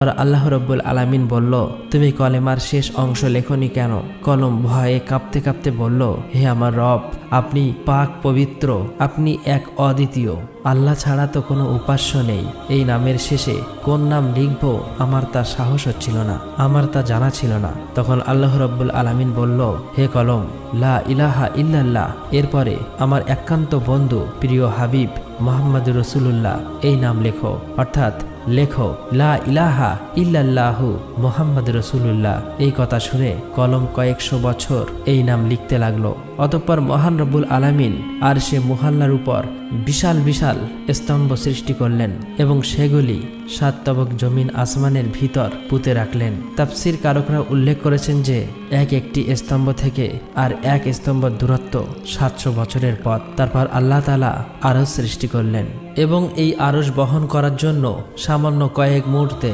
আর আল্লাহ রব্বুল আলামিন বলল, তুমি কলেমার শেষ অংশ লেখনি কেন? কলম ভয়ে কাঁপতে কাঁপতে বলল, হে আমার রব, আপনি পাক পবিত্র, আপনি এক অদ্বিতীয়, আল্লাহ ছাড়া তো কোনো উপাস্য নেই। এই নামের শেষে কোন নাম লিখব আমার তা সাহস হচ্ছিল না, আমার তা জানা ছিল না। তখন আল্লাহ রব্বুল আলামিন বলল, হে কলম, লা ইলাহা ইল্লাল্লাহ, এরপরে আমার একান্ত বন্ধু প্রিয় হাবিব মুহাম্মদ রাসূলুল্লাহ এই নাম লেখো, অর্থাৎ লেখো লা ইলাহা ইল্লাল্লাহু মুহাম্মদ রাসূলুল্লাহ। এই কথা শুনে কলম কয়েকশো বছর এই নাম লিখতে লাগলো। অতঃপর মহান রব্বুল আলামিন আর সে মুহাল্লার উপর বিশাল বিশাল স্তম্ভ সৃষ্টি করলেন এবং সেগুলি 7 তবক জমিন আসমানের ভিতর পুঁতে রাখলেন। তাফসীর কারকরা উল্লেখ করেছেন যে এক একটি স্তম্ভ থেকে আর এক স্তম্ভের দূরত্ব 700 বছরের পথ। তারপর আল্লাহ তাআলা আরশ সৃষ্টি করলেন এবং এই আরশ বহন করার জন্য সামান্য কয়েক মুহূর্তে